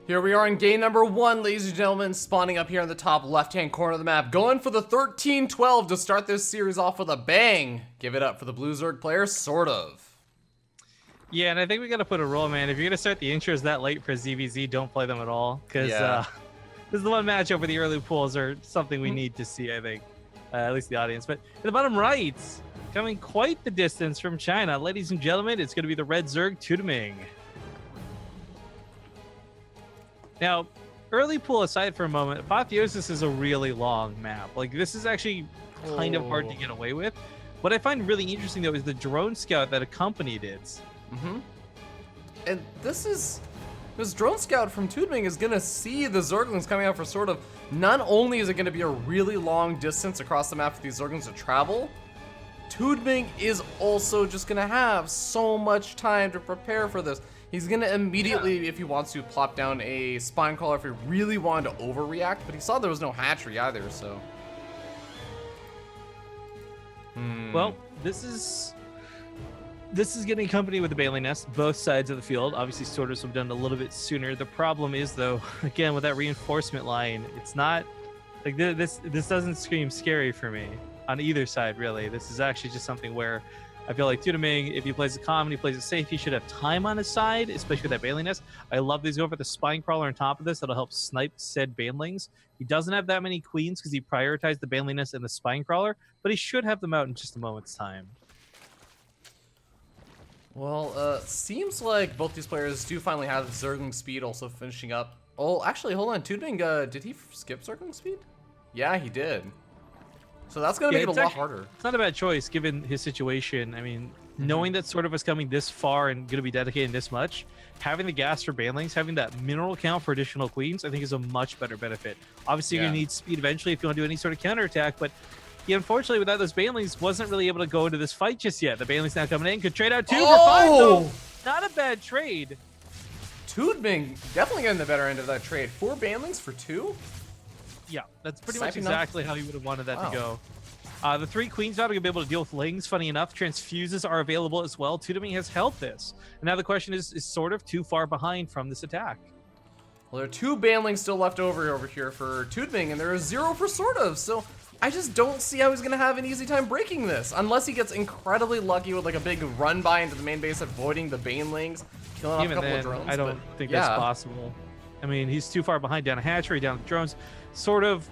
Here we are in game number 1, ladies and gentlemen, spawning up here in the top left-hand corner of the map, going for the 13-12 to start this series off with a bang. Give it up for the Blue Zerg player, SortOf. Yeah, and I think we got to put a rule, man. If you're going to start the intros that late for ZvZ, don't play them at all. Because this is the one matchup where the early pools are something we need to see, I think. At least the audience. But in the bottom right, coming quite the distance from China, ladies and gentlemen, it's going to be the Red Zerg Toodming. Now, early pool aside for a moment, Apotheosis is a really long map. Like, this is actually kind of hard to get away with. What I find really interesting, though, is the drone scout that accompanied it. And this drone scout from Toodming is gonna see the Zerglings coming out for SortOf. Not only is it gonna be a really long distance across the map for these Zerglings to travel, Toodming is also just gonna have so much time to prepare for this. He's gonna immediately, if he wants to, plop down a spine crawler if he really wanted to overreact, but he saw there was no hatchery either, so. Well, this is getting accompanied with the Bailey Nest, both sides of the field. Obviously, SortOf have done it a little bit sooner. The problem is, though, again, with that reinforcement line, it's not like this doesn't scream scary for me on either side, really. This is actually just something where I feel like Toodming, if he plays it calm and he plays it safe, he should have time on his side, especially with that Bailey Nest. I love these go for the spine crawler on top of this. That'll help snipe said banelings. He doesn't have that many queens because he prioritized the Bailey Nest and the spine crawler, but he should have them out in just a moment's time. Well, seems like both these players do finally have Zergling speed also finishing up. Oh, actually, hold on. Toodming, did he skip Zergling speed? Yeah, he did. So that's going to make it a lot harder. It's not a bad choice given his situation. I mean, knowing that SortOf was coming this far and going to be dedicated this much, having the gas for banelings, having that mineral count for additional queens, I think is a much better benefit. Obviously, you're going to need speed eventually if you want to do any sort of counterattack, but he, unfortunately, without those banelings, wasn't really able to go into this fight just yet. The banelings now coming in. Could trade out 2 for 5, though. Not a bad trade. Toodming definitely getting the better end of that trade. 4 banelings for 2? Yeah, that's pretty much exactly how he would have wanted that to go. The 3 queens now are going to be able to deal with lings. Funny enough, transfuses are available as well. Toodming has held this. And now the question is SortOf too far behind from this attack? Well, there are 2 banelings still left over here for Toodming, and there is 0 for SortOf. So I just don't see how he's going to have an easy time breaking this, unless he gets incredibly lucky with like a big run by into the main base, avoiding the banelings, killing off a couple of drones. I don't think that's possible. I mean, he's too far behind down a hatchery, down the drones. SortOf,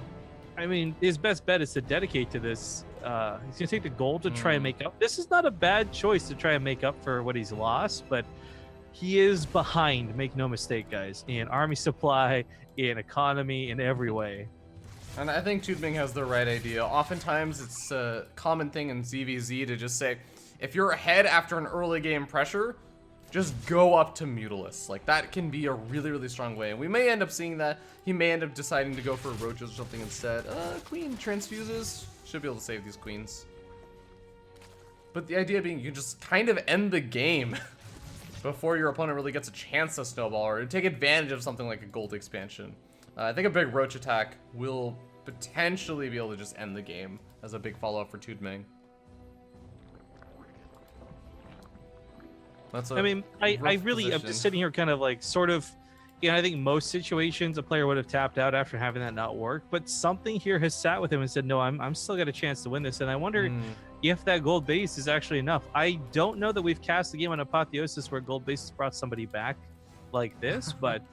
I mean, his best bet is to dedicate to this. He's going to take the gold to try and make up. This is not a bad choice to try and make up for what he's lost, but he is behind, make no mistake, guys, in army supply, in economy, in every way. And I think Toodming has the right idea. Oftentimes, it's a common thing in ZvZ to just say, if you're ahead after an early game pressure, just go up to Mutalisk. Like, that can be a really, really strong way. And we may end up seeing that. He may end up deciding to go for roaches or something instead. Queen transfuses. Should be able to save these queens. But the idea being, you can just kind of end the game before your opponent really gets a chance to snowball or take advantage of something like a gold expansion. I think a big roach attack will potentially be able to just end the game as a big follow-up for Toodming. I mean, I really, I'm just sitting here kind of like SortOf, you know, I think most situations a player would have tapped out after having that not work, but something here has sat with him and said, no, I'm still got a chance to win this. And I wonder if that gold base is actually enough. I don't know that we've cast the game on Apotheosis where gold base has brought somebody back like this, but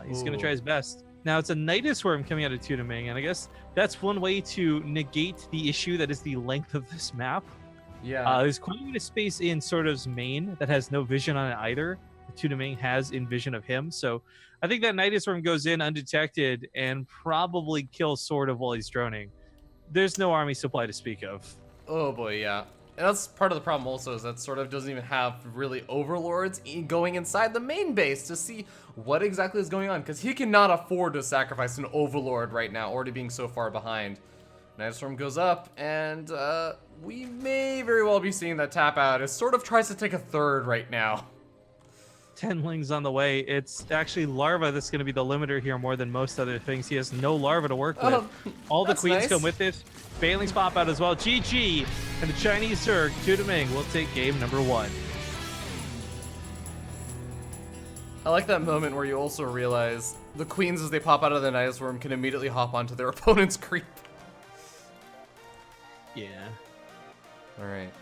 he's going to try his best. Now, it's a Nidus Worm coming out of Toodming, and I guess that's one way to negate the issue that is the length of this map. Yeah. There's quite a bit of space in SortOf's main that has no vision on it either. Toodming has in vision of him, so I think that Nidus Worm goes in undetected and probably kills SortOf while he's droning. There's no army supply to speak of. Oh boy, yeah. And that's part of the problem also, is that SortOf doesn't even have really overlords going inside the main base to see what exactly is going on, because he cannot afford to sacrifice an overlord right now, already being so far behind. Nidus Worm goes up, and we may very well be seeing that tap out as SortOf tries to take a third right now. 10 lings on the way. It's actually larva that's going to be the limiter here more than most other things. He has no larva to work with. All the queens come with it. Banelings pop out as well. GG. And the Chinese Zerg, Toodming, will take game number 1. I like that moment where you also realize the queens, as they pop out of the Nidus Worm, can immediately hop onto their opponent's creep. Yeah. Alright.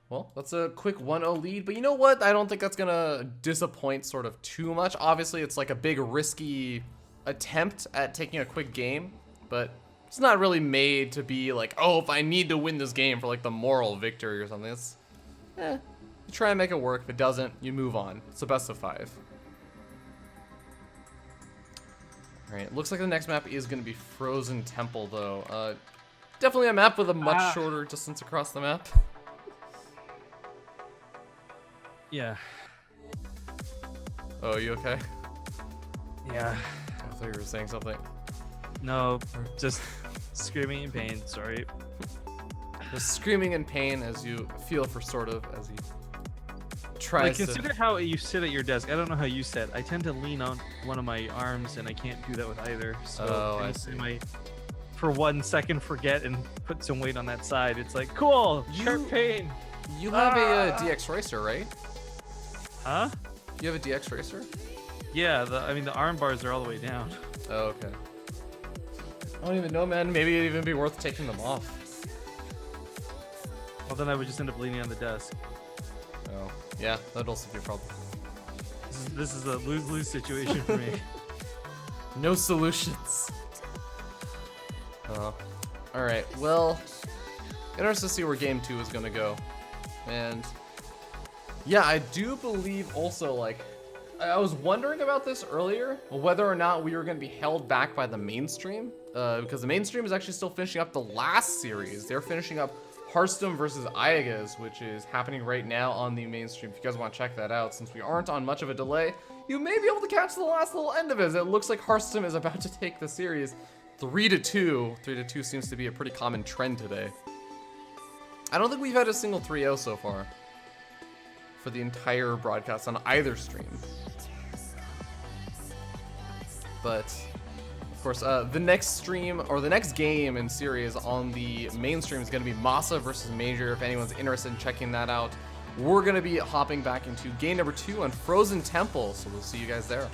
Well, that's a quick 1-0 lead, but you know what? I don't think that's gonna disappoint sort of too much. Obviously, it's like a big risky attempt at taking a quick game, but it's not really made to be like, oh, if I need to win this game for like the moral victory or something. It's, you try and make it work. If it doesn't, you move on. It's a best of 5. Alright, looks like the next map is gonna be Frozen Temple though. Definitely a map with a much shorter distance across the map. Yeah. Oh, you okay? Yeah. I thought you were saying something. No, just screaming in pain. Sorry. Just screaming in pain as you feel for SortOf as he tries like, consider how you sit at your desk. I don't know how you sit. I tend to lean on one of my arms, and I can't do that with either. So I see. I, for 1 second, forget and put some weight on that side. It's like, cool, sharp pain. You have a DX Racer, right? Huh? You have a DX Racer? Yeah, I mean, the arm bars are all the way down. Oh, okay. I don't even know, man. Maybe it'd even be worth taking them off. Well, then I would just end up leaning on the desk. Oh, yeah, that'd also be a problem. This is a lose-lose situation for me. No solutions. Alright, well, interested to see where game 2 is gonna go. And yeah, I do believe also, like, I was wondering about this earlier, whether or not we were going to be held back by the mainstream, because the mainstream is actually still finishing up the last series. They're finishing up Hearthstone versus Iagas, which is happening right now on the mainstream. If you guys want to check that out, since we aren't on much of a delay, you may be able to catch the last little end of it. It looks like Hearthstone is about to take the series 3-2. 3-2 seems to be a pretty common trend today. I don't think we've had a single 3-0 so far for the entire broadcast on either stream. But of course, the next stream or the next game in series on the main stream is going to be Masa versus Major. If anyone's interested in checking that out, we're going to be hopping back into game number 2 on Frozen Temple. So we'll see you guys there.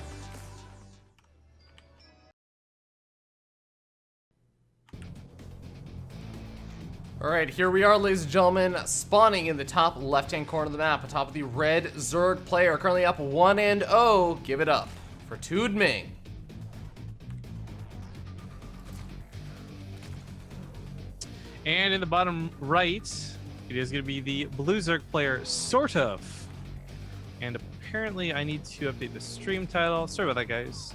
Alright, here we are, ladies and gentlemen, spawning in the top left-hand corner of the map, atop of the red Zerg player, currently up 1-0. Give it up for Toodming. And in the bottom right, it is going to be the blue Zerg player, SortOf. And apparently I need to update the stream title. Sorry about that, guys.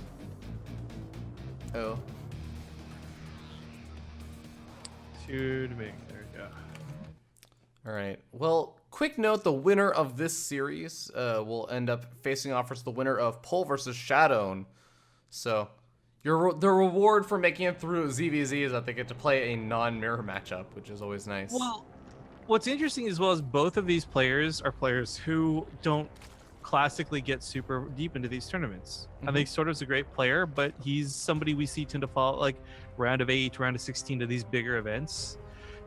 Oh. Toodming. There we go. Alright, well, quick note, the winner of this series will end up facing off versus the winner of Pole versus Shadow. So, the reward for making it through ZvZ is that they get to play a non-mirror matchup, which is always nice. Well, what's interesting as well is both of these players are players who don't classically get super deep into these tournaments. I think SortOf's a great player, but he's somebody we see tend to fall like round of 8, round of 16 to these bigger events.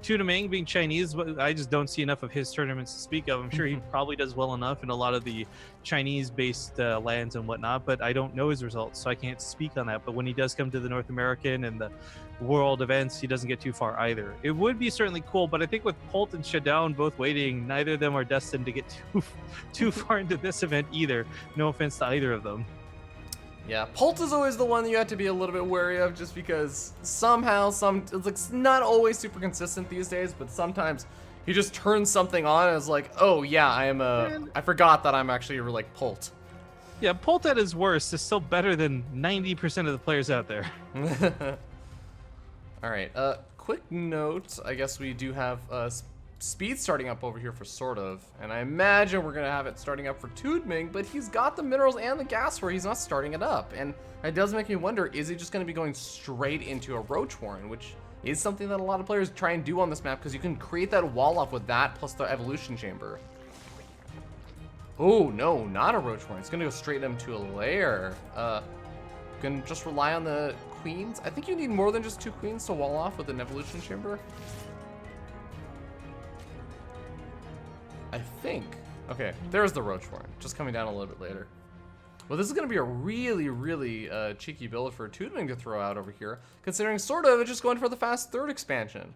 Toodming being Chinese, I just don't see enough of his tournaments to speak of. I'm sure he probably does well enough in a lot of the Chinese-based lands and whatnot, but I don't know his results, so I can't speak on that. But when he does come to the North American and the world events, he doesn't get too far either. It would be certainly cool, but I think with Polt and Shadow both waiting, neither of them are destined to get too far into this event either. No offense to either of them. Yeah, Polt is always the one that you have to be a little bit wary of, just because somehow, it's not always super consistent these days, but sometimes he just turns something on and is like, oh yeah, I forgot that I'm actually like Polt. Yeah, Polt at his worst is still better than 90% of the players out there. Alright, quick note, I guess we do have speed starting up over here for SortOf, and I imagine we're gonna have it starting up for Toodming, but he's got the minerals and the gas where he's not starting it up, and it does make me wonder, is he just gonna be going straight into a Roach Warren, which is something that a lot of players try and do on this map, because you can create that wall off with that plus the evolution chamber. Oh no, not a Roach Warren, it's gonna go straight into a lair. Can just rely on the queens. I think you need more than just 2 queens to wall off with an evolution chamber. I think. Okay, there's the Roach Warren, just coming down a little bit later. Well, this is going to be a really cheeky build for Toodming to throw out over here, considering SortOf is just going for the fast third expansion.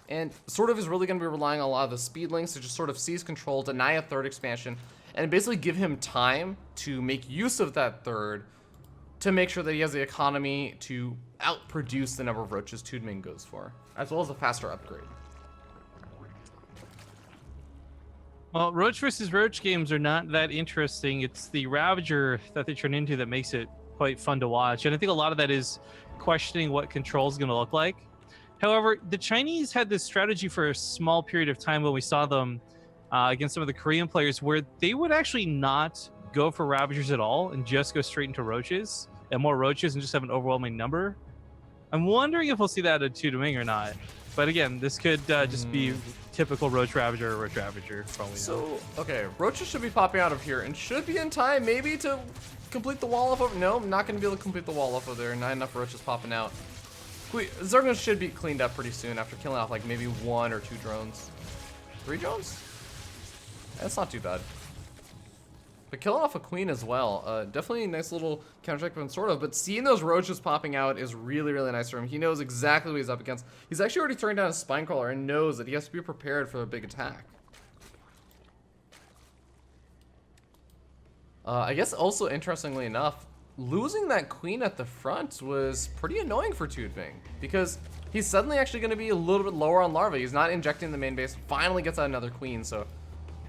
And SortOf is really going to be relying on a lot of the speed links to just sort of seize control, deny a third expansion, and basically give him time to make use of that third to make sure that he has the economy to outproduce the number of roaches Toodming goes for, as well as a faster upgrade. Well, Roach versus Roach games are not that interesting. It's the Ravager that they turn into that makes it quite fun to watch. And I think a lot of that is questioning what control is going to look like. However, the Chinese had this strategy for a small period of time when we saw them against some of the Korean players where they would actually not go for Ravagers at all and just go straight into Roaches and more Roaches and just have an overwhelming number. I'm wondering if we'll see that at Toodming or not. But again, this could just be typical Roach Ravager or Roach Ravager. So, okay, Roaches should be popping out of here and should be in time maybe to complete the wall off. No, I'm not going to be able to complete the wall off of there. Not enough Roaches popping out. Zergnos should be cleaned up pretty soon after killing off like maybe 1 or 2 drones. 3 drones? That's not too bad. But killing off a queen as well. Definitely a nice little countercheck from SortOf. But seeing those roaches popping out is really nice for him. He knows exactly what he's up against. He's actually already throwing down a Spinecrawler and knows that he has to be prepared for a big attack. I guess also interestingly enough, losing that queen at the front was pretty annoying for Toodming, because he's suddenly actually going to be a little bit lower on larva. He's not injecting the main base. Finally gets out another queen, so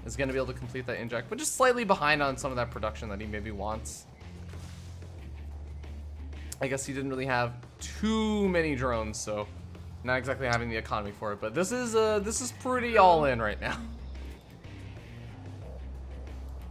is going to be able to complete that inject, but just slightly behind on some of that production that he maybe wants. I guess he didn't really have too many drones, so not exactly having the economy for it. But this is pretty all in right now.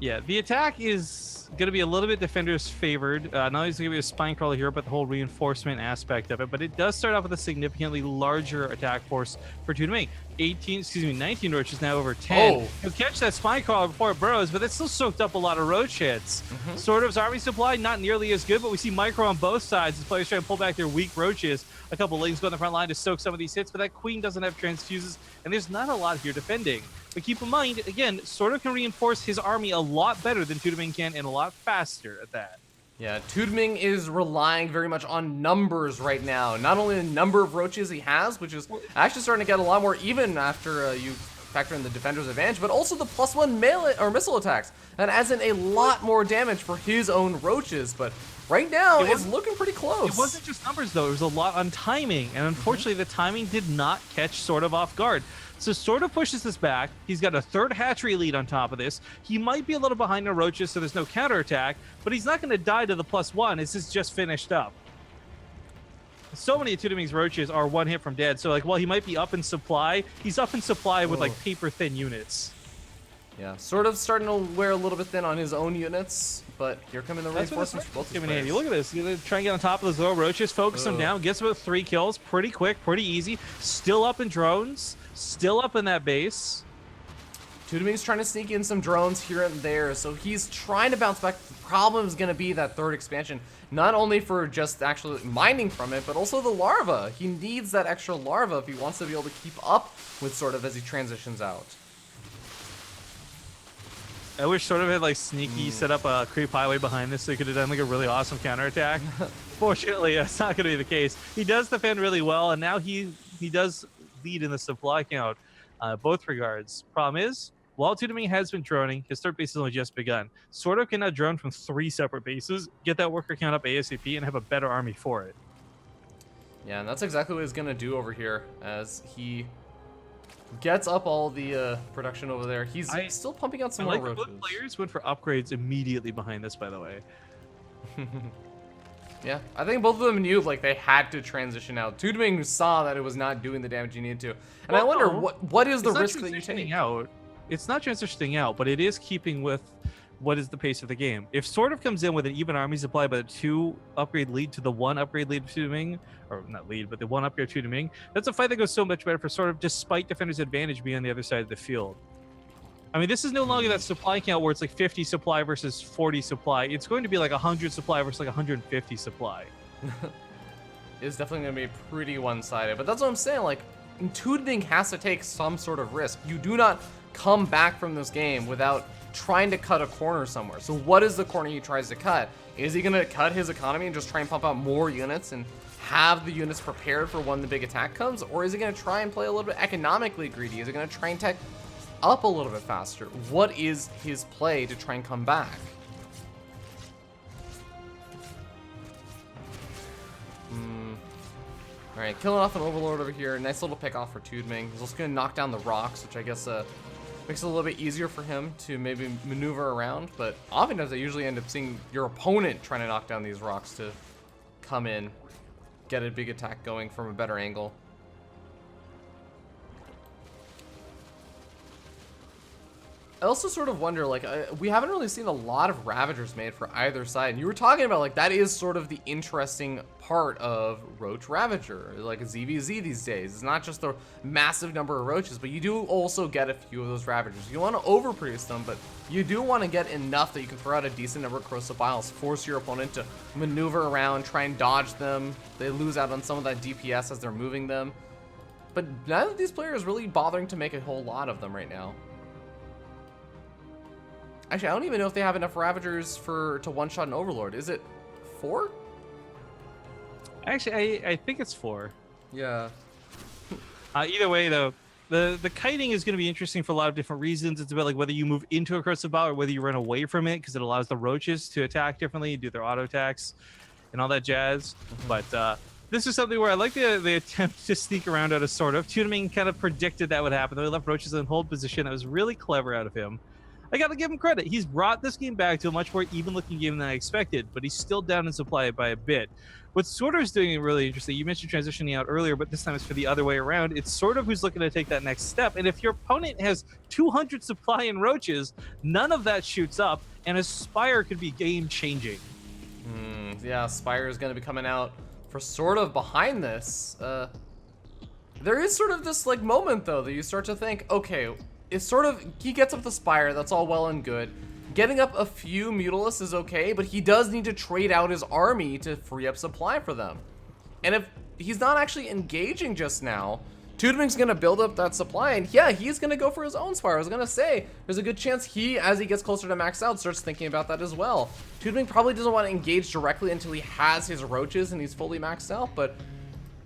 Yeah, the attack is going to be a little bit defenders favored. Not only is it going to be a spine crawler here, but the whole reinforcement aspect of it. But it does start off with a significantly larger attack force for Toodming. 19 roaches, now over 10. Oh. He'll catch that spine crawler before it burrows, but it still soaked up a lot of roach hits. SortOf's army supply, not nearly as good, but we see micro on both sides as players try to pull back their weak roaches. A couple links go on the front line to soak some of these hits, but that queen doesn't have transfuses, and there's not a lot here defending. But keep in mind, again, SortOf can reinforce his army a lot better than Toodming can, and a lot faster at that. Yeah, Toodming is relying very much on numbers right now. Not only the number of roaches he has, which is actually starting to get a lot more even after you factor in the defender's advantage, but also the +1 melee or missile attacks. That adds in a lot more damage for his own roaches, but right now it's looking pretty close. It wasn't just numbers though, it was a lot on timing, and unfortunately the timing did not catch SortOf off guard. So SortOf pushes this back. He's got a third hatchery lead on top of this. He might be a little behind the roaches, so there's no counterattack, but he's not going to die to the +1. This is just finished up. So many of Toodming's roaches are 1 hit from dead. So like, while he might be up in supply, he's up in supply with like paper thin units. Yeah, SortOf starting to wear a little bit thin on his own units, but here come in the reinforcements for both his players. Look at this. You're gonna try and get on top of those little roaches, focus them down, gets about 3 kills, pretty quick, pretty easy. Still up in drones, still up in that base. Toodming's trying to sneak in some drones here and there, so he's trying to bounce back. The problem is going to be that third expansion, not only for just actually mining from it, but also the larva. He needs that extra larva if he wants to be able to keep up with SortOf as he transitions out. I wish SortOf had like sneaky set up a creep highway behind this so he could have done like a really awesome counterattack. Fortunately, that's not going to be the case. He does defend really well, and now he does lead in the supply count, both regards. Problem is, while Toodming has been droning, his third base has only just begun. SortOf can now drone from 3 separate bases, get that worker count up ASAP, and have a better army for it. Yeah, and that's exactly what he's going to do over here as he gets up all the production over there. He's still pumping out some more roaches. Both players went for upgrades immediately behind this, by the way. Yeah, I think both of them knew like they had to transition out. Toodming saw that it was not doing the damage he needed to, and I wonder what is the risk that you take? It's not transitioning out, but it is keeping with what is the pace of the game. If SortOf comes in with an even army supply, but a 2 upgrade lead to the 1 upgrade lead to Toodming, or not lead, but the 1 upgrade to Toodming, that's a fight that goes so much better for SortOf, despite defender's advantage being on the other side of the field. I mean, this is no longer that supply count where it's like 50 supply versus 40 supply. It's going to be like 100 supply versus like 150 supply. It's definitely going to be pretty one-sided, but that's what I'm saying. Like, Toodming has to take some sort of risk. You do not come back from this game without trying to cut a corner somewhere. So what is the corner he tries to cut? Is he going to cut his economy and just try and pump out more units and have the units prepared for when the big attack comes? Or is he going to try and play a little bit economically greedy? Is he going to try and tech up a little bit faster? What is his play to try and come back? Alright, killing off an Overlord over here. Nice little pick off for Toodming. He's also going to knock down the rocks, which I guess makes it a little bit easier for him to maybe maneuver around. But oftentimes I usually end up seeing your opponent trying to knock down these rocks to come in, get a big attack going from a better angle. I also sort of wonder, like, we haven't really seen a lot of Ravagers made for either side. And you were talking about, like, that is sort of the interesting part of Roach Ravager, like a ZvZ these days. It's not just the massive number of Roaches, but you do also get a few of those Ravagers. You want to overproduce them, but you do want to get enough that you can throw out a decent number of Corrosive Biles, force your opponent to maneuver around, try and dodge them. They lose out on some of that DPS as they're moving them. But none of these players really bothering to make a whole lot of them right now. Actually, I don't even know if they have enough Ravagers to one-shot an Overlord. Is it 4? Actually, I think it's 4. Yeah. Either way, though, the kiting is going to be interesting for a lot of different reasons. It's about like whether you move into a Corrosive Bile or whether you run away from it, because it allows the Roaches to attack differently, do their auto attacks, and all that jazz. But this is something where I like the attempt to sneak around out of SortOf. Toodming kind of predicted that would happen. They left Roaches in hold position. That was really clever out of him. I gotta give him credit. He's brought this game back to a much more even-looking game than I expected, but he's still down in supply by a bit. What SortOf is doing really interesting. You mentioned transitioning out earlier, but this time it's for the other way around. It's SortOf who's looking to take that next step, and if your opponent has 200 supply in Roaches, none of that shoots up, and a Spire could be game-changing. Yeah, Spire is going to be coming out for SortOf behind this. There is sort of this like moment, though, that you start to think, okay, it's sort of, he gets up the Spire, that's all well and good. Getting up a few Mutalisks is okay, but he does need to trade out his army to free up supply for them. And if he's not actually engaging just now, Toodming's gonna build up that supply, and yeah, he's gonna go for his own Spire. I was gonna say, there's a good chance he, as he gets closer to max out, starts thinking about that as well. Toodming probably doesn't want to engage directly until he has his Roaches and he's fully maxed out, but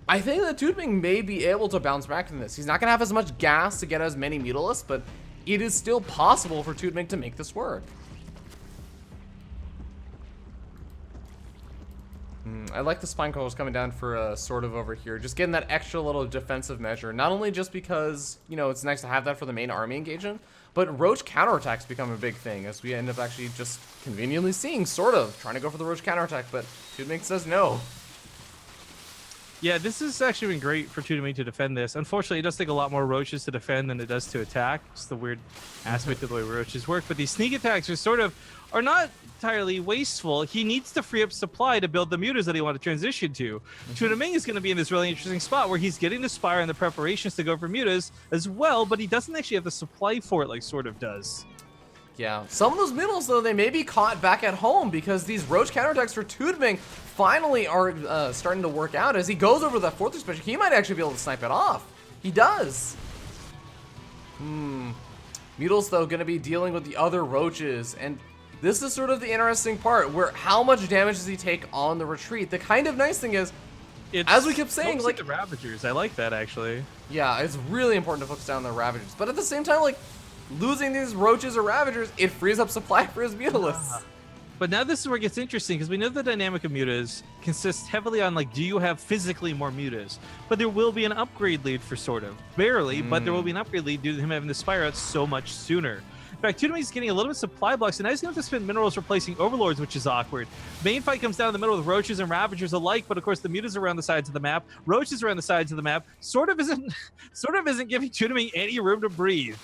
I think that Toodming may be able to bounce back from this. He's not going to have as much gas to get as many Mutalisks, but it is still possible for Toodming to make this work. I like the Spine Coils coming down for SortOf over here. Just getting that extra little defensive measure. Not only just because, you know, it's nice to have that for the main army engagement, but Roach counterattacks become a big thing as we end up actually just conveniently seeing SortOf trying to go for the Roach counterattack, but Toodming says no. Yeah, this has actually been great for Toodming to defend this. Unfortunately, it does take a lot more Roaches to defend than it does to attack. It's the weird aspect of the way Roaches work. But these sneak attacks are not entirely wasteful. He needs to free up supply to build the mutas that he wants to transition to. Toodming is going to be in this really interesting spot where he's getting the Spire and the preparations to go for mutas as well, but he doesn't actually have the supply for it like SortOf does. Yeah, some of those middles, though, they may be caught back at home because these Roach counterattacks for Toodming finally are starting to work out. As he goes over that 4th special, he might actually be able to snipe it off. He does. Mutals, though, going to be dealing with the other Roaches, and this is sort of the interesting part, where how much damage does he take on the retreat? The kind of nice thing is, as we kept saying, like the Ravagers, I like that actually. Yeah, it's really important to focus down on the Ravagers, but at the same time, like, losing these Roaches or Ravagers, it frees up supply for his Mutalisks. But now this is where it gets interesting, because we know the dynamic of mutas consists heavily on, like, do you have physically more mutas? But there will be an upgrade lead for SortOf. Barely, but there will be an upgrade lead due to him having the Spire out so much sooner. In fact, Toodming's getting a little bit of supply blocks, and now he's going to have to spend minerals replacing Overlords, which is awkward. Main fight comes down in the middle with Roaches and Ravagers alike, but of course the mutas are around the sides of the map, Roaches are around the sides of the map. SortOf isn't giving Toodming any room to breathe.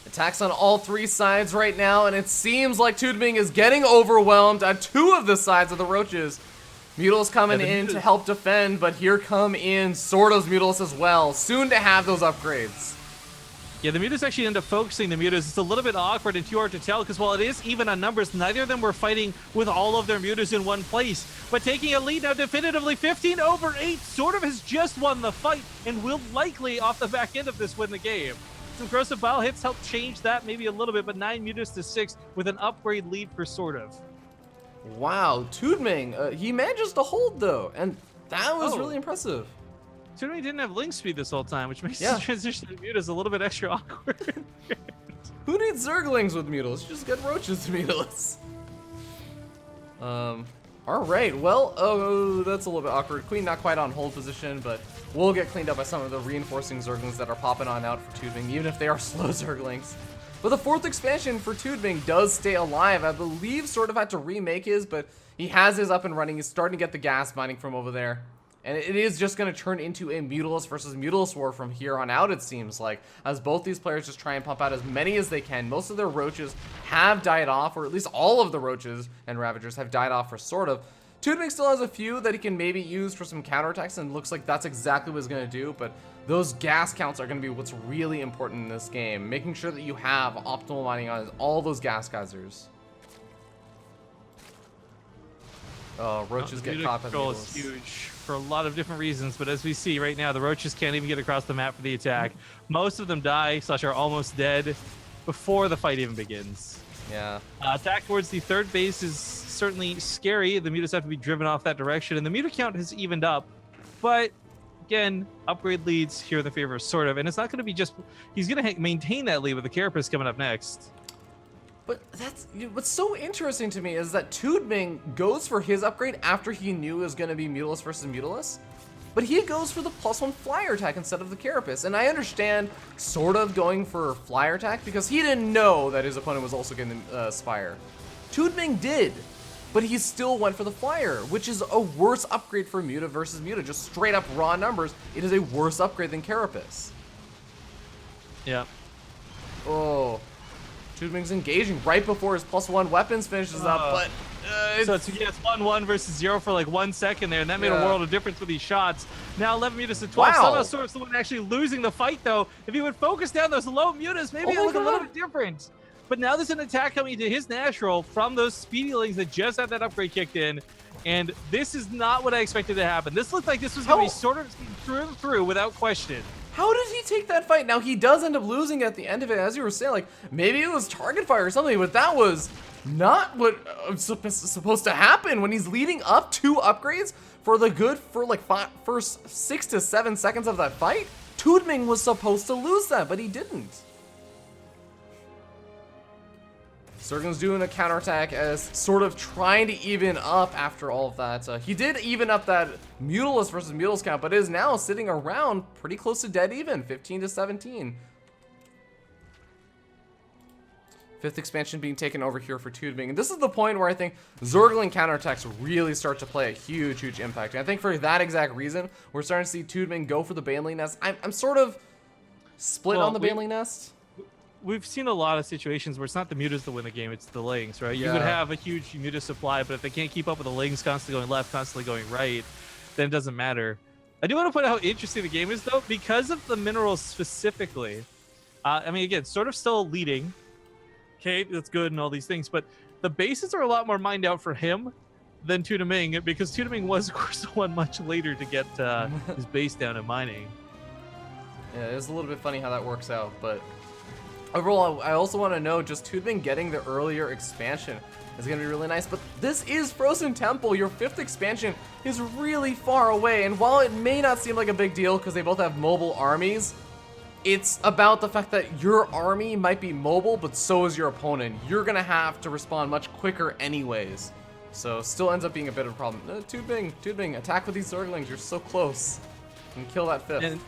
Attacks on all 3 sides right now, and it seems like Toodming is getting overwhelmed at 2 of the sides of the Roaches. Mutalisks coming in to help defend, but here come in SortOf's Mutalisks as well, soon to have those upgrades. Yeah, the mutas actually end up focusing the mutas. It's a little bit awkward and too hard to tell, because while it is even on numbers, neither of them were fighting with all of their mutas in one place. But taking a lead now definitively 15/8, SortOf has just won the fight and will likely, off the back end of this, win the game. Some corrosive bile hits help change that maybe a little bit, but 9 Mutas to 6 with an upgrade lead for SortOf. Wow, Toodming, he manages to hold though, and that was Oh. really impressive. Toodming didn't have link speed this whole time, which makes Yeah. the transition to Mutas a little bit extra awkward. Who needs Zerglings with Mutilus? Just get Roaches to Mutilus. Alright, well, oh, that's a little bit awkward. Queen not quite on hold position, but we'll get cleaned up by some of the reinforcing Zerglings that are popping on out for Toodming, even if they are slow Zerglings. But the 4th expansion for Toodming does stay alive. I believe SortOf had to remake his, but he has his up and running. He's starting to get the gas mining from over there. And it is just going to turn into a Mutilus versus Mutilus war from here on out, it seems like, as both these players just try and pump out as many as they can. Most of their Roaches have died off, or at least all of the Roaches and Ravagers have died off for SortOf. Toodming still has a few that he can maybe use for some counterattacks, and it looks like that's exactly what he's going to do, but those gas counts are going to be what's really important in this game, making sure that you have optimal mining on all those gas geysers. Oh, Roaches get caught by the control is Mutilus. huge for a lot of different reasons, but as we see right now, the Roaches can't even get across the map for the attack. Most of them die / are almost dead before the fight even begins. Yeah. Attack towards the 3rd base is certainly scary. The Mutas have to be driven off that direction, and the Muta count has evened up. But again, upgrade leads here in the favor of SortOf, and it's not going to be just he's going to maintain that lead with the Carapace coming up next. But that's what's so interesting to me is that Toodming goes for his upgrade after he knew it was going to be Mutilus versus Mutilus. But he goes for the +1 flyer attack instead of the Carapace. And I understand SortOf going for flyer attack because he didn't know that his opponent was also getting the Spire. Toodming did, but he still went for the flyer, which is a worse upgrade for Muta versus Muta. Just straight up raw numbers, it is a worse upgrade than Carapace. Yeah. Oh. Toodming's engaging right before his +1 weapons finishes up, but so it's 1-1 versus 0 for like 1 second there, and that made a world of difference with these shots. Now 11 Mutas to 12. Wow. Somehow SortOf's the one actually losing the fight, though. If he would focus down those low Mutas, maybe it would look a little bit different. But now there's an attack coming to his natural from those speedy lings that just had that upgrade kicked in, and this is not what I expected to happen. This looked like this was going to be SortOf through and through without question. How did he take that fight? Now, he does end up losing at the end of it, as you were saying. Like, maybe it was target fire or something, but that was not what was supposed to happen when he's leading up 2 upgrades for the good for like first 6 to 7 seconds of that fight. Toodming was supposed to lose that, but he didn't. Zergling's doing a counterattack as SortOf trying to even up after all of that. He did even up that Mutilus versus Mutilus count, but is now sitting around pretty close to dead even, 15 to 17. 5th expansion being taken over here for Toodming. And this is the point where I think Zergling counterattacks really start to play a huge, huge impact. And I think for that exact reason, we're starting to see Toodming go for the Baneling Nest. I'm sort of split on the Baneling Nest. We've seen a lot of situations where it's not the Mutas that win the game, it's the Lings, right? Yeah. You could have a huge Muta supply, but if they can't keep up with the Lings constantly going left, constantly going right, then it doesn't matter. I do want to point out how interesting the game is, though, because of the minerals specifically. I mean, again, SortOf still leading. Okay, that's good and all these things, but the bases are a lot more mined out for him than Toodming, because Toodming was, of course, the one much later to get his base down and mining. Yeah, it's a little bit funny how that works out, but overall, I also want to know, just Toodming getting the earlier expansion is going to be really nice, but this is Frozen Temple. Your 5th expansion is really far away, and while it may not seem like a big deal because they both have mobile armies, it's about the fact that your army might be mobile, but so is your opponent. You're going to have to respond much quicker anyways, so still ends up being a bit of a problem. Toodming, attack with these Zerglings. You're so close. And kill that 5th. And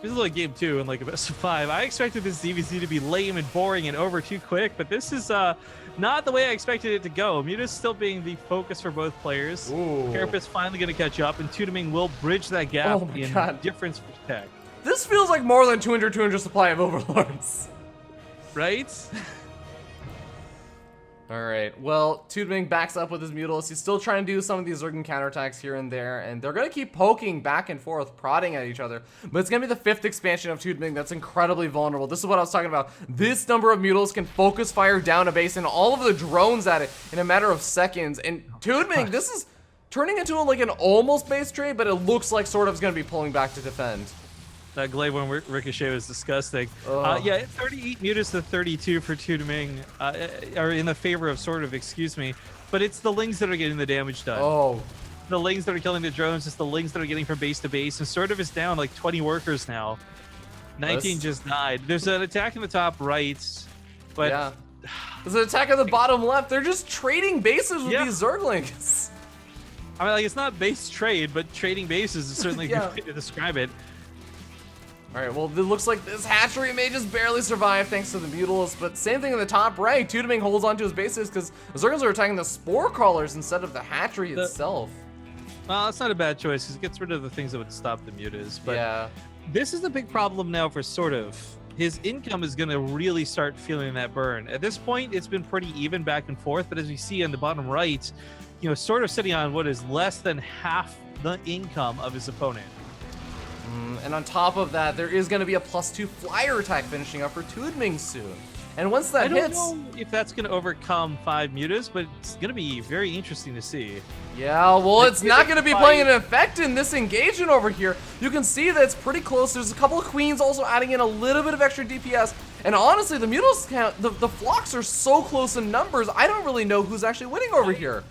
this is like game 2 and like a best of 5. I expected this ZvZ to be lame and boring and over too quick, but this is not the way I expected it to go. Muta's still being the focus for both players. Carapace finally going to catch up, and Toodming will bridge that gap in difference for tech. This feels like more than 200 supply of Overlords. Right? Alright, well, Toodming backs up with his Mutilus. He's still trying to do some of these Zerglin counterattacks here and there, and they're going to keep poking back and forth, prodding at each other. But it's going to be the 5th expansion of Toodming that's incredibly vulnerable. This is what I was talking about. This number of Mutilus can focus fire down a base and all of the drones at it in a matter of seconds. And Toodming, this is turning into like an almost base trade, but it looks like SortOf's going to be pulling back to defend. That Gladeborn Ricochet was disgusting. Ugh. Yeah, 38 mutas to 32 for Toodming, are in the favor of SortOf, excuse me. But it's the Lings that are getting the damage done. Oh. The Lings that are killing the drones, it's the Lings that are getting from base to base. And SortOf is down like 20 workers now. 19 just died. There's an attack in the top right. But yeah. There's an attack on the bottom left. They're just trading bases with Yeah. these Zerglings. I mean, like, it's not base trade, but trading bases is certainly Yeah. a good way to describe it. All right, well, it looks like this hatchery may just barely survive thanks to the Mutalisk, but same thing in the top right. Toodming holds onto his bases because the Zerglings are attacking the Spore Crawlers instead of the hatchery itself. Well, that's not a bad choice because it gets rid of the things that would stop the mutas. But yeah. this is the big problem now for SortOf. His income is going to really start feeling that burn. At this point, it's been pretty even back and forth, but as we see on the bottom right, you know, SortOf sitting on what is less than half the income of his opponent. And on top of that, there is going to be a +2 flyer attack finishing up for Toodming soon. And once that hits... I don't know if that's going to overcome 5 mutas, but it's going to be very interesting to see. Yeah, well, it's not going to be playing an effect in this engagement over here. You can see that it's pretty close. There's a couple of queens also adding in a little bit of extra DPS. And honestly, the Mutalisk count, the flocks are so close in numbers, I don't really know who's actually winning over here.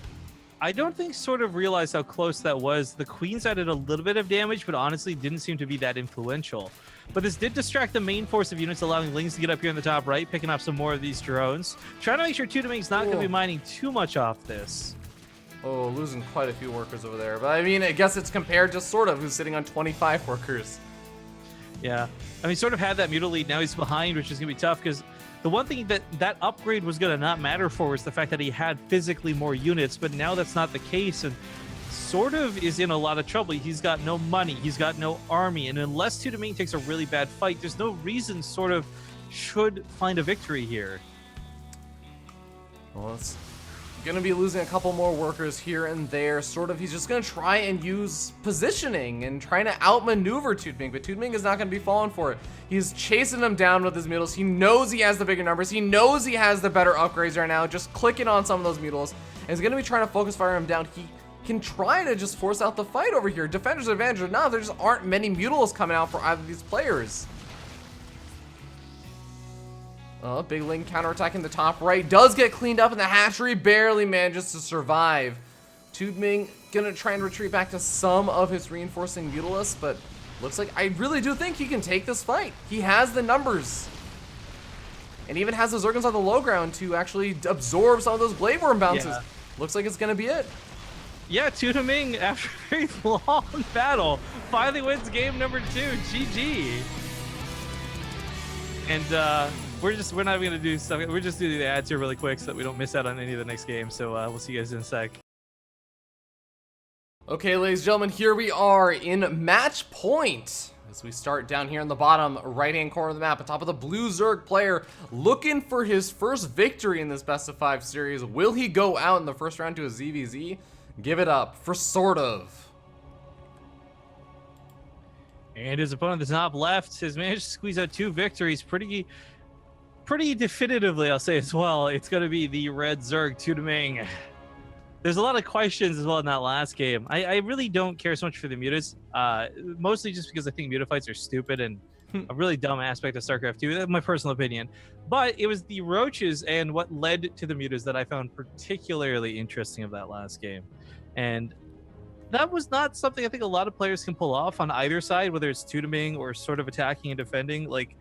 I don't think SortOf realized how close that was. The queens added a little bit of damage, but honestly didn't seem to be that influential. But this did distract the main force of units, allowing Lings to get up here in the top right, picking up some more of these drones. Trying to make sure Toodming's not going to be mining too much off this. Oh, losing quite a few workers over there. But I mean, I guess it's compared to SortOf, who's sitting on 25 workers. Yeah. I mean, SortOf had that muta lead. Now he's behind, which is going to be tough because the one thing that upgrade was going to not matter for was the fact that he had physically more units, but now that's not the case, and SortOf is in a lot of trouble. He's got no money, he's got no army, and unless Toodming takes a really bad fight, there's no reason SortOf should find a victory here. Well, it's gonna be losing a couple more workers here and there. SortOf, he's just gonna try and use positioning and trying to outmaneuver Toodming, but Toodming is not gonna be falling for it. He's chasing him down with his Mutalisks. He knows he has the bigger numbers. He knows he has the better upgrades right now, just clicking on some of those Mutalisks, and he's gonna be trying to focus fire him down. He can try to just force out the fight over here. Defender's advantage or not, there just aren't many Mutalisks coming out for either of these players. Big Ling counterattacking the top right. Does get cleaned up, and the hatchery barely manages to survive. Toodming gonna try and retreat back to some of his reinforcing Mutalisks, but looks like I really do think he can take this fight. He has the numbers. And even has the Zerglings on the low ground to actually absorb some of those Blade Worm bounces. Yeah. Looks like it's gonna be it. Yeah, Toodming, after a very long battle, finally wins game number 2. GG. And we're not even gonna do stuff. We're just doing the ads here really quick so that we don't miss out on any of the next game. So we'll see you guys in a sec. Okay, ladies and gentlemen, here we are in match point. As we start down here in the bottom right-hand corner of the map, atop of the blue Zerg player, looking for his first victory in this best of 5 series. Will he go out in the first round to a ZvZ? Give it up for SortOf. And his opponent at the top left has managed to squeeze out 2 victories pretty definitively, I'll say as well. It's going to be the red Zerg, Toodming. There's a lot of questions as well in that last game. I really don't care so much for the mutas, mostly just because I think muta fights are stupid and a really dumb aspect of StarCraft 2. That's my personal opinion. But it was the roaches and what led to the mutas that I found particularly interesting of that last game. And that was not something I think a lot of players can pull off on either side, whether it's Toodming or sort of attacking and defending. Like,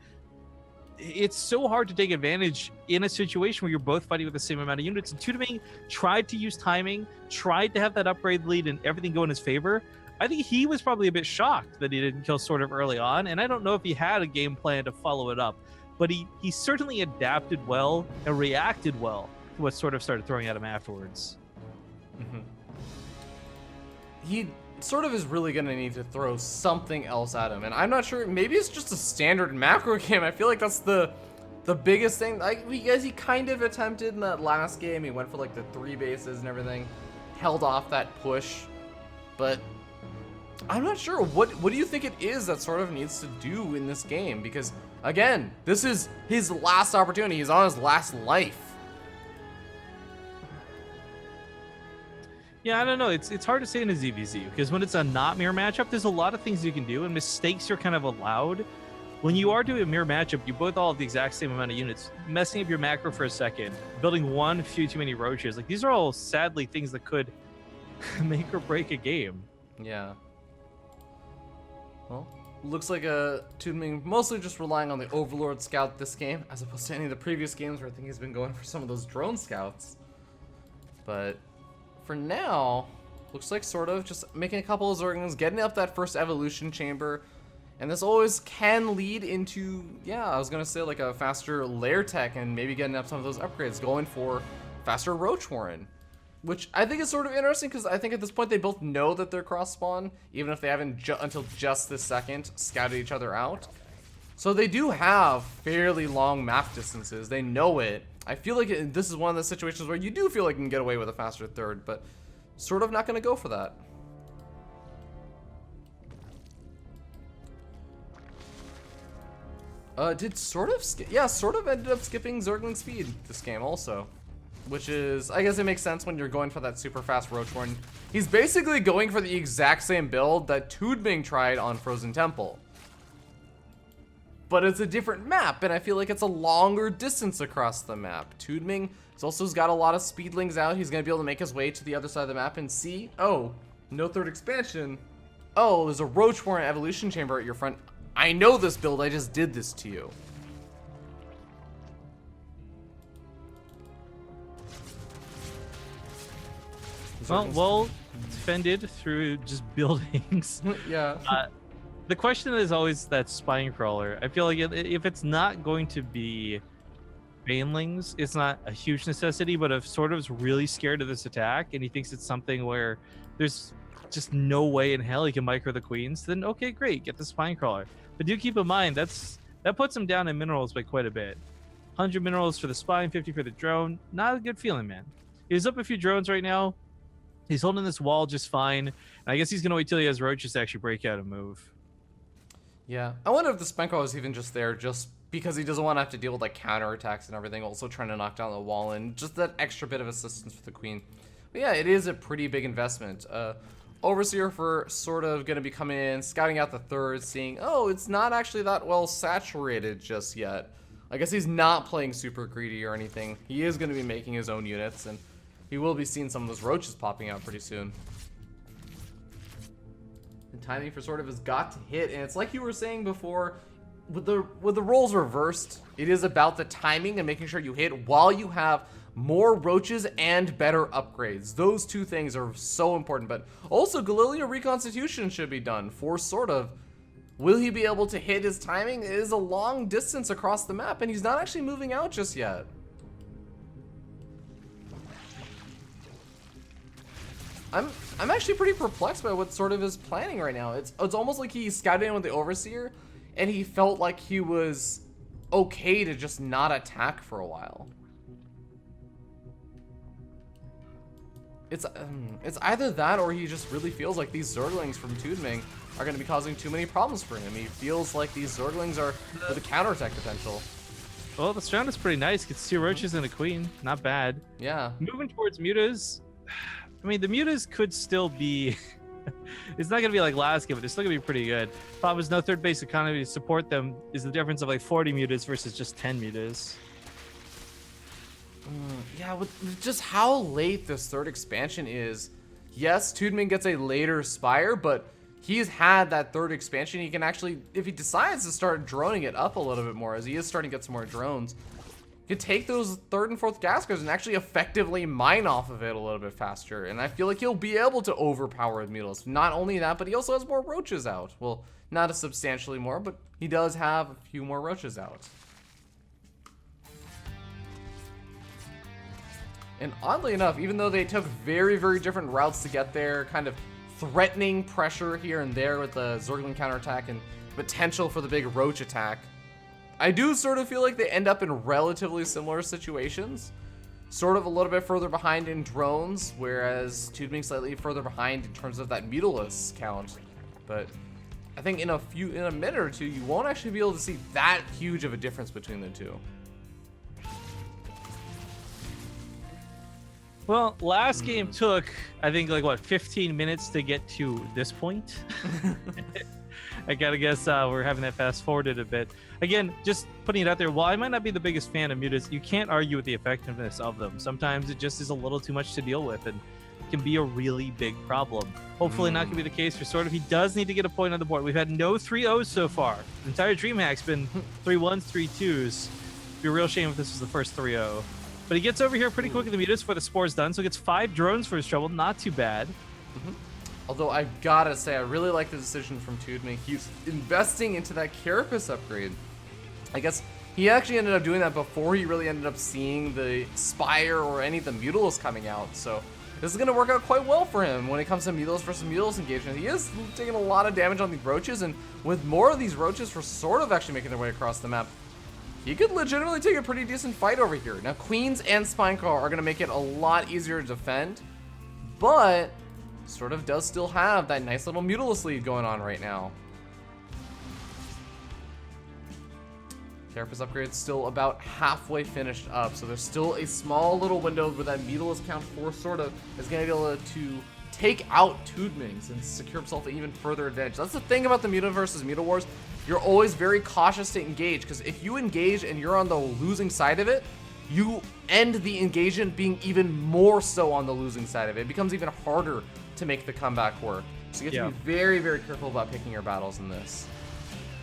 it's so hard to take advantage in a situation where you're both fighting with the same amount of units. And Toodming tried to use timing, tried to have that upgrade lead and everything go in his favor. I think he was probably a bit shocked that he didn't kill SortOf early on, and I don't know if he had a game plan to follow it up. But he certainly adapted well and reacted well to what SortOf started throwing at him afterwards. Mm-hmm. He SortOf is really going to need to throw something else at him, and I'm not sure. Maybe it's just a standard macro game. I feel like that's the biggest thing. Like, because he kind of attempted in that last game. He went for like the 3 bases and everything, held off that push, but I'm not sure. What do you think it is that SortOf needs to do in this game? Because again, this is his last opportunity. He's on his last life. Yeah, I don't know. It's hard to say in a ZvZ because when it's a not mirror matchup, there's a lot of things you can do, and mistakes are kind of allowed. When you are doing a mirror matchup, you both all have the exact same amount of units. Messing up your macro for a second, building one few too many roaches, like these are all sadly things that could make or break a game. Yeah. Well, looks like Toodming mostly just relying on the Overlord Scout this game, as opposed to any of the previous games where I think he's been going for some of those drone scouts. But for now, looks like sort of just making a couple of Zerglings, getting up that first evolution chamber, and this always can lead into, yeah, I was gonna say like a faster lair tech and maybe getting up some of those upgrades, going for faster Roach Warren. Which I think is sort of interesting because I think at this point they both know that they're cross spawn, even if they haven't until just this second scouted each other out. So they do have fairly long map distances. They know it. I feel like this is one of the situations where you do feel like you can get away with a faster third, but sort of not going to go for that. Did sort of skip? Yeah, sort of ended up skipping Zergling speed this game also. Which is, I guess it makes sense when you're going for that super fast Roach Warren. He's basically going for the exact same build that Toodming tried on Frozen Temple. But it's a different map, and I feel like it's a longer distance across the map. Toodming has also got a lot of speedlings out. He's going to be able to make his way to the other side of the map and see, oh, no third expansion. Oh, there's a Roach Warren evolution chamber at your front. I know this build, I just did this to you. Well defended through just buildings. Yeah. The question is always that spine crawler. I feel like if it's not going to be banelings, it's not a huge necessity, but if sort of is really scared of this attack and he thinks it's something where there's just no way in hell he can micro the queens, then okay, great, get the spine crawler. But do keep in mind that puts him down in minerals by quite a bit. 100 minerals for the spine, 50 for the drone. Not a good feeling, man. He's up a few drones right now. He's holding this wall just fine. And I guess he's going to wait till he has roaches to actually break out and move. Yeah. I wonder if the Spenko is even just there just because he doesn't want to have to deal with like counterattacks and everything, also trying to knock down the wall and just that extra bit of assistance for the queen. But yeah, it is a pretty big investment. Overseer for sort of going to be coming in, scouting out the third, seeing, oh, it's not actually that well saturated just yet. I guess he's not playing super greedy or anything. He is going to be making his own units, and he will be seeing some of those roaches popping out pretty soon. And timing for sort of has got to hit, and it's like you were saying before, with the roles reversed, it is about the timing and making sure you hit while you have more roaches and better upgrades. Those two things are so important, but also Galileo Reconstitution should be done for sort of. Will he be able to hit his timing? It is a long distance across the map, and he's not actually moving out just yet. I'm actually pretty perplexed by what sort of is planning right now. It's almost like he's scouting with the Overseer, and he felt like he was okay to just not attack for a while. It's either that or he just really feels like these Zerglings from Toodming are going to be causing too many problems for him. He feels like these Zerglings are with a counterattack potential. Well, the round is pretty nice. Gets 2 roaches and a queen. Not bad. Yeah. Moving towards mutas. I mean, the mutas could still be... it's not going to be like last game, but they're still going to be pretty good. Problem is no third base economy to support them is the difference of like 40 mutas versus just 10 mutas. Yeah, with just how late this third expansion is. Yes, Toodming gets a later Spire, but he's had that third expansion. He can actually, if he decides to start droning it up a little bit more, as he is starting to get some more drones, he can take those third and fourth gas cars and actually effectively mine off of it a little bit faster. And I feel like he'll be able to overpower with Mutilus. Not only that, but he also has more roaches out. Well, not a substantially more, but he does have a few more roaches out. And oddly enough, even though they took very, very different routes to get there, kind of threatening pressure here and there with the Zergling counterattack and potential for the big roach attack, I do sort of feel like they end up in relatively similar situations. Sort of a little bit further behind in drones, whereas Toodming slightly further behind in terms of that Mutilus count. But I think in a minute or two, you won't actually be able to see that huge of a difference between the two. Well, last game took, I think, like, what, 15 minutes to get to this point? I gotta guess we're having that fast forwarded a bit. Again, just putting it out there, while I might not be the biggest fan of mutas, you can't argue with the effectiveness of them. Sometimes it just is a little too much to deal with, and it can be a really big problem. Hopefully not gonna be the case for SortOf. He does need to get a point on the board. We've had no 3-0s so far. The entire DreamHack's been 3-1s, 3-2s. It'd be a real shame if this was the first 3-0. But he gets over here pretty quick in the mutas before the spore's done, so he gets 5 drones for his trouble. Not too bad. Although I gotta say, I really like the decision from Toodming. He's investing into that Carapace upgrade. I guess he actually ended up doing that before he really ended up seeing the Spire or any of the Mutals coming out. So this is going to work out quite well for him when it comes to Mutals versus Mutals engagement. He is taking a lot of damage on the Roaches, and with more of these Roaches for SortOf actually making their way across the map, he could legitimately take a pretty decent fight over here. Now, Queens and Spineclaw are going to make it a lot easier to defend, but SortOf does still have that nice little Mutalisk lead going on right now. Carapace upgrade is still about halfway finished up, so there's still a small little window where that Mutalisk count for SortOf is going to be able to take out Toodmings and secure himself an even further advantage. That's the thing about the Muta versus Muta Wars. You're always very cautious to engage, because if you engage and you're on the losing side of it, you end the engagement being even more so on the losing side of it. It becomes even harder to make the comeback work. So you have to be very, very careful about picking your battles in this.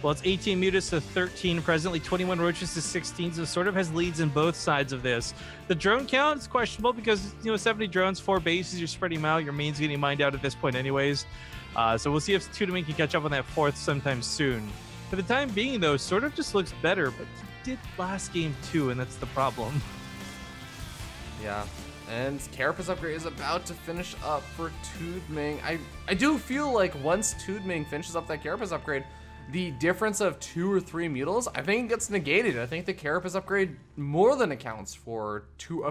Well, it's 18 mutas to 13 presently, 21 roaches to 16, so SortOf has leads in both sides of this. The drone count is questionable because, 70 drones, 4 bases, you're spreading them out, your main's getting mined out at this point anyways. So we'll see if Toodming can catch up on that 4th sometime soon. For the time being, though, SortOf just looks better, but he did last game too, and that's the problem. Yeah. And Carapace upgrade is about to finish up for Toodming. I do feel like once Toodming finishes up that Carapace upgrade, the difference of 2 or 3 Mutals, I think it gets negated. I think the Carapace upgrade more than accounts for 2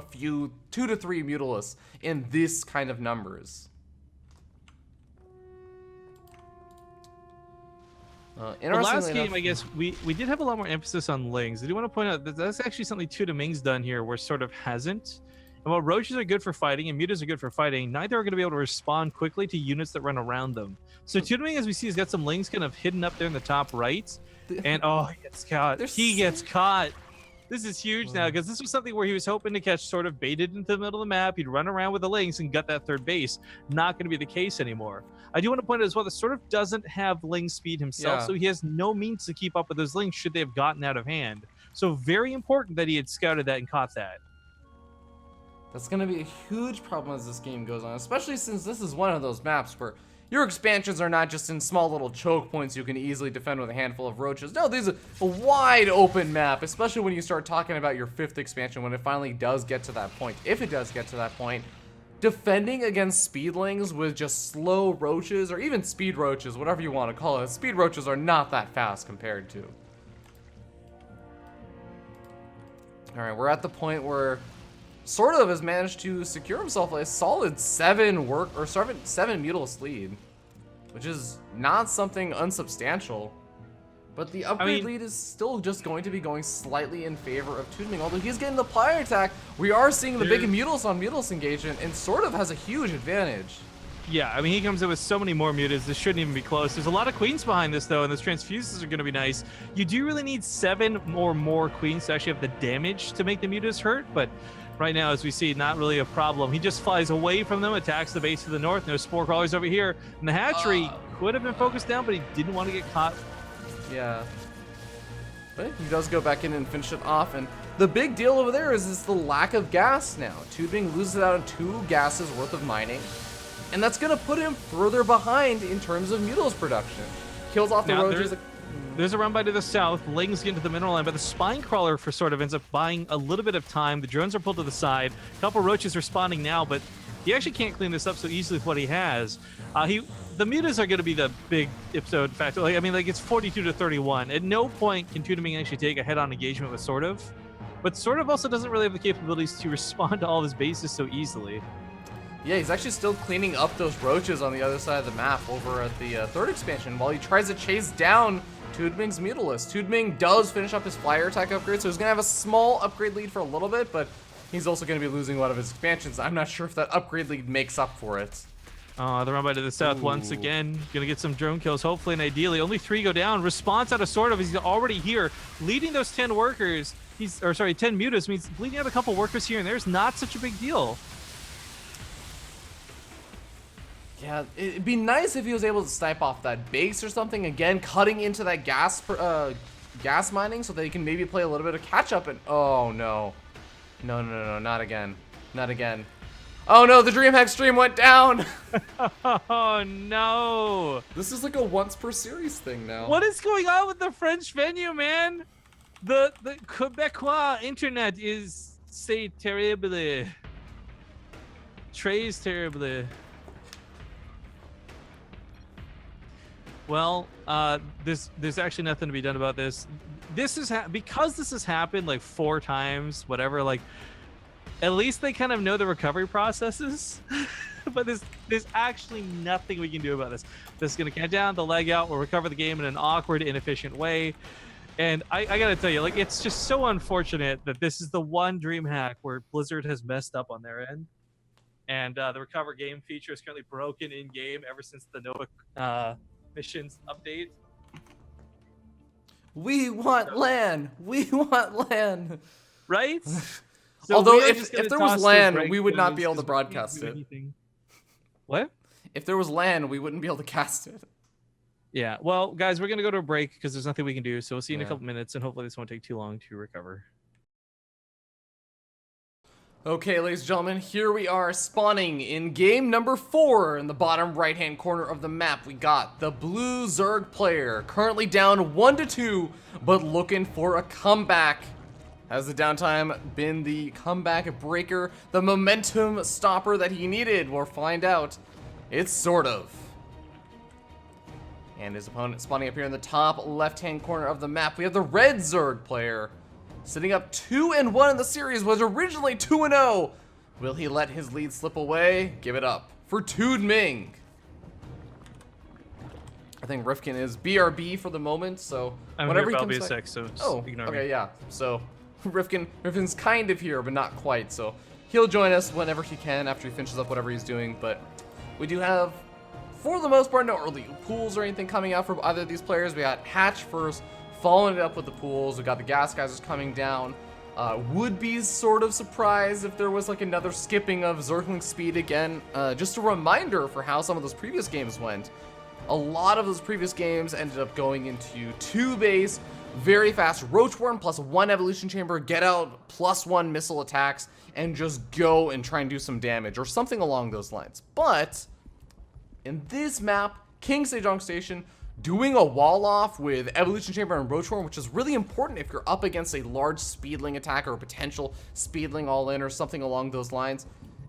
to 3 Mutalisks in this kind of numbers. Last game, I guess, we did have a lot more emphasis on Lings. I do want to point out that that's actually something Toodming's done here where SortOf hasn't. And while Roaches are good for fighting and Mutas are good for fighting, neither are going to be able to respond quickly to units that run around them. So Toodming, as we see, has got some Lings kind of hidden up there in the top right. And, oh, he gets caught. He gets caught. This is huge now, because this was something where he was hoping to catch SortOf baited into the middle of the map. He'd run around with the Lings and gut that 3rd base. Not going to be the case anymore. I do want to point out as well that SortOf doesn't have Ling speed himself, so he has no means to keep up with those Lings should they have gotten out of hand. So very important that he had scouted that and caught that. That's going to be a huge problem as this game goes on, especially since this is one of those maps where your expansions are not just in small little choke points you can easily defend with a handful of roaches. No, this is a wide open map, especially when you start talking about your 5th expansion, when it finally does get to that point. If it does get to that point, defending against speedlings with just slow roaches, or even speed roaches, whatever you want to call it, speed roaches are not that fast compared to. Alright, we're at the point where SortOf has managed to secure himself a solid 7 Mutalisk lead, which is not something unsubstantial. But the upgrade lead is still just going to be going slightly in favor of Toodming. Although he's getting the Plier attack, we are seeing the big Mutals on Mutals engagement, and SortOf has a huge advantage. Yeah, I mean, he comes in with so many more mutas. This shouldn't even be close. There's a lot of queens behind this, though, and those transfuses are going to be nice. You do really need 7 or more queens to actually have the damage to make the mutas hurt, but right now, as we see, not really a problem. He just flies away from them, attacks the base to the north. No spore crawlers over here. And the hatchery could have been focused down, but he didn't want to get caught. Yeah. But he does go back in and finish it off. And the big deal over there is the lack of gas now. Toodming loses out on 2 gases worth of mining. And that's going to put him further behind in terms of Mutals production. Kills off the roaches. There's a run by to the south. Lings get into the mineral line, but the spine crawler for SortOf ends up buying a little bit of time. The drones are pulled to the side. A couple roaches responding now, but he actually can't clean this up so easily with what he has. The mutas are going to be the big episode factor. It's 42 to 31. At no point can Toodming actually take a head-on engagement with SortOf, but SortOf also doesn't really have the capabilities to respond to all of his bases so easily. Yeah, he's actually still cleaning up those roaches on the other side of the map over at the 3rd expansion while he tries to chase down Toodming's Mutalisk. Toodming does finish up his flyer attack upgrade, so he's going to have a small upgrade lead for a little bit, but he's also going to be losing one of his expansions. I'm not sure if that upgrade lead makes up for it. The run by to the south once again. Gonna get some drone kills, hopefully, and ideally. Only 3 go down. Response out of SortOf. He's already here, leading those 10 workers. 10 mutas means bleeding out a couple workers here and there's not such a big deal. Yeah, it'd be nice if he was able to snipe off that base or something. Again, cutting into that gas mining so that he can maybe play a little bit of catch up. And oh no, no, not again, not again. Oh no, the DreamHack stream went down. Oh no. This is like a once per series thing now. What is going on with the French venue, man? The Quebecois internet is c'est terrible. Très terrible. Well, there's actually nothing to be done about this. This is because this has happened like 4 times, whatever. Like, at least they kind of know the recovery processes. But there's actually nothing we can do about this. This is gonna count down the leg out. We'll recover the game in an awkward, inefficient way. And I gotta tell you, like, it's just so unfortunate that this is the one DreamHack where Blizzard has messed up on their end. And the recover game feature is currently broken in game ever since the Nova missions update. We want LAN. We want LAN. Right? So although if there was LAN, we would not be able to broadcast it. What? If there was LAN, we wouldn't be able to cast it. Yeah. Well, guys, we're gonna go to a break because there's nothing we can do. So we'll see you in a couple minutes, and hopefully this won't take too long to recover. Okay, ladies and gentlemen, here we are spawning in game number 4 in the bottom right-hand corner of the map. We got the blue Zerg player, currently down 1-2, but looking for a comeback. Has the downtime been the comeback breaker, the momentum stopper that he needed? We'll find out. It's SortOf. And his opponent spawning up here in the top left-hand corner of the map. We have the red Zerg player, sitting up 2-1 in the series, was originally 2-0. Will he let his lead slip away? Give it up for Toodming. I think Rifkin is BRB for the moment, so whatever he comes back. So ignore me. Yeah. So Rifkin's kind of here, but not quite. So he'll join us whenever he can after he finishes up whatever he's doing. But we do have, for the most part, no early pools or anything coming out for either of these players. We got Hatch first, following it up with the pools. We got the gas geysers coming down. Would be sort of surprised if there was like another skipping of Zergling speed again. Just a reminder for how some of those previous games went. A lot of those previous games ended up going into 2 base, very fast Roachworm plus 1 evolution chamber, get out plus 1 missile attacks, and just go and try and do some damage or something along those lines. But in this map, King Sejong Station, doing a wall off with evolution chamber and Roachworm, which is really important if you're up against a large speedling attack or a potential speedling all in or something along those lines.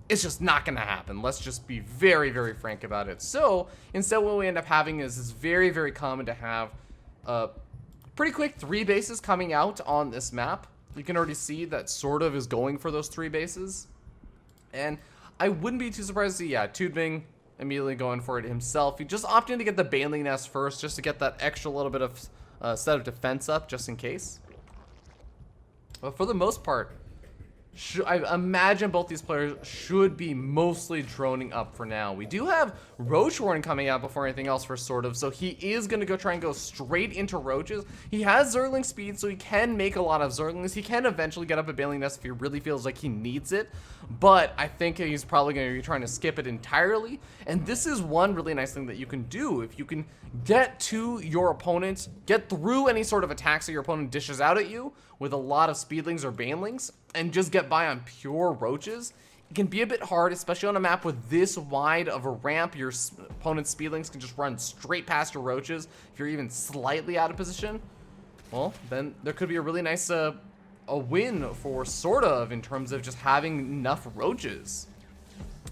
It's just not going to happen. Let's just be very, very frank about it. So instead what we end up having is it's very, very common to have pretty quick 3 bases coming out on this map. You can already see that SortOf is going for those 3 bases. And I wouldn't be too surprised to see, Toodming immediately going for it himself. He just opted to get the Baneling Nest first, just to get that extra little bit of set of defense up, just in case. But for the most part, I imagine both these players should be mostly droning up for now. We do have Roachworm coming out before anything else for SortOf, so he is going to try and go straight into Roaches. He has Zergling speed, so he can make a lot of Zerglings. He can eventually get up a Baneling Nest if he really feels like he needs it, but I think he's probably going to be trying to skip it entirely. And this is one really nice thing that you can do. If you can get to your opponent, get through any sort of attacks that your opponent dishes out at you with a lot of Speedlings or Banelings, and just get by on pure Roaches, it can be a bit hard, especially on a map with this wide of a ramp. Your opponent's Speedlings can just run straight past your Roaches if you're even slightly out of position. Well, then there could be a really nice a win for SortOf in terms of just having enough Roaches.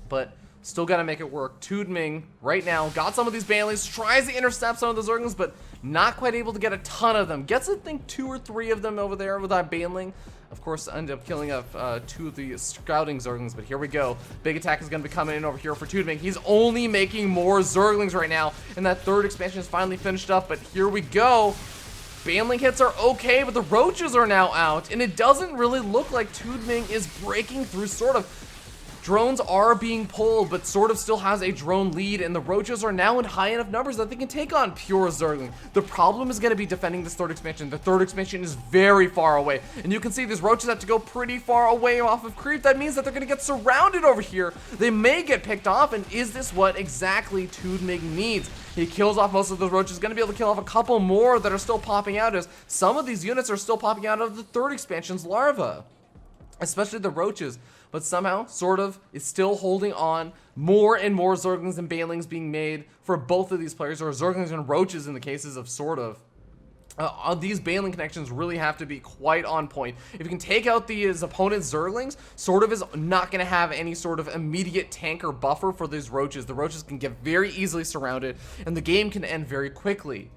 But still got to make it work. Toodming right now got some of these Banelings, tries to intercept some of the Zerglings, but not quite able to get a ton of them. Gets, I think, 2 or 3 of them over there with that Baneling. Of course, ended up killing up 2 of the Scouting Zerglings, but here we go. Big attack is going to be coming in over here for Toodming. He's only making more Zerglings right now, and that 3rd expansion is finally finished up, but here we go. Baneling hits are okay, but the roaches are now out, and it doesn't really look like Toodming is breaking through SortOf. Drones are being pulled, but SortOf still has a drone lead, and the roaches are now in high enough numbers that they can take on pure Zergling. The problem is going to be defending this third expansion. The third expansion is very far away, and you can see these roaches have to go pretty far away off of creep. That means that they're going to get surrounded over here. They may get picked off, and is this what exactly Toodming needs? He kills off most of those roaches, going to be able to kill off a couple more that are still popping out, as some of these units are still popping out of the third expansion's larva, especially the roaches. But somehow, SortOf is still holding on. More and more Zerglings and Banelings being made for both of these players, or Zerglings and Roaches in the cases of SortOf. These Baneling connections really have to be quite on point. If you can take out his opponent's Zerglings, SortOf is not going to have any sort of immediate tank or buffer for these Roaches. The Roaches can get very easily surrounded, and the game can end very quickly.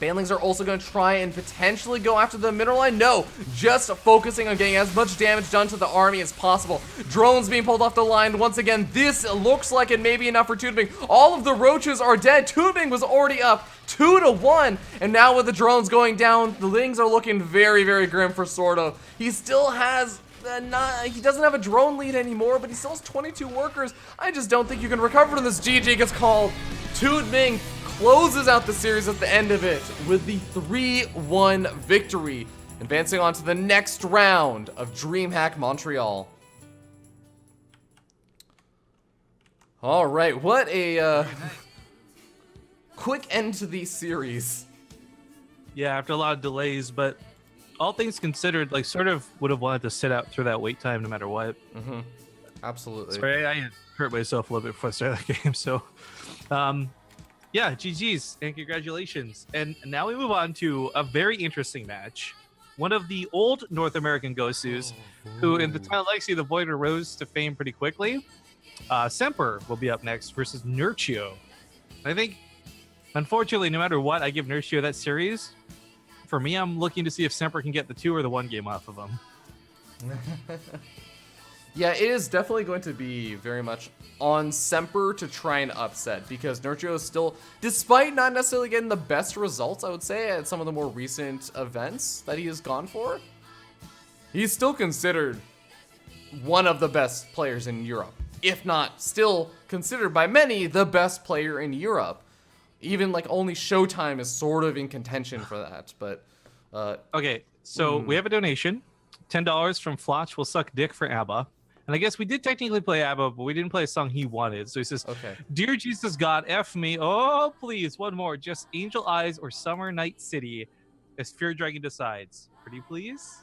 Banelings are also going to try and potentially go after the middle line. No, just focusing on getting as much damage done to the army as possible. Drones being pulled off the line. Once again, this looks like it may be enough for Toodming. All of the roaches are dead. Toodming was already up 2-1, and now with the drones going down, the things are looking very, very grim for SortOf. He still has he doesn't have a drone lead anymore, but he still has 22 workers. I just don't think you can recover from this. GG gets called. Toodming closes out the series at the end of it with the 3-1 victory, advancing on to the next round of DreamHack Montreal. All right, what a quick end to the series. Yeah, after a lot of delays, but all things considered, like, SortOf would have wanted to sit out through that wait time no matter what. Mm-hmm. Absolutely. Sorry, I hurt myself a little bit before I started that game, so yeah, GG's and congratulations. And now we move on to a very interesting match. One of the old North American Gosus, who in the time of Legacy, the Voider rose to fame pretty quickly. Semper will be up next versus Nurchio. I think, unfortunately, no matter what, I give Nurchio that series. For me, I'm looking to see if Semper can get the 2 or the 1 game off of him. Yeah, it is definitely going to be very much on Semper to try and upset, because Nurchio is still, despite not necessarily getting the best results, I would say, at some of the more recent events that he has gone for, he's still considered one of the best players in Europe, if not still considered by many the best player in Europe. Even like only Showtime is sort of in contention for that, but okay, so we have a donation, $10 from Flotch will suck dick for ABBA. And I guess we did technically play ABBA, but we didn't play a song he wanted. So he says, okay, Dear Jesus God, F me. Oh, please, one more. Just Angel Eyes or Summer Night City as Fear Dragon decides. Pretty please?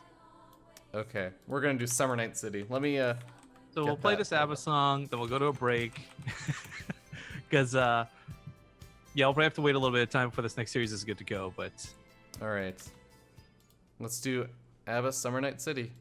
Okay, we're going to do Summer Night City. Let me, So we'll play this ABBA song, then we'll go to a break. Because, yeah, we'll probably have to wait a little bit of time before this next series is good to go, but... All right. Let's do ABBA Summer Night City.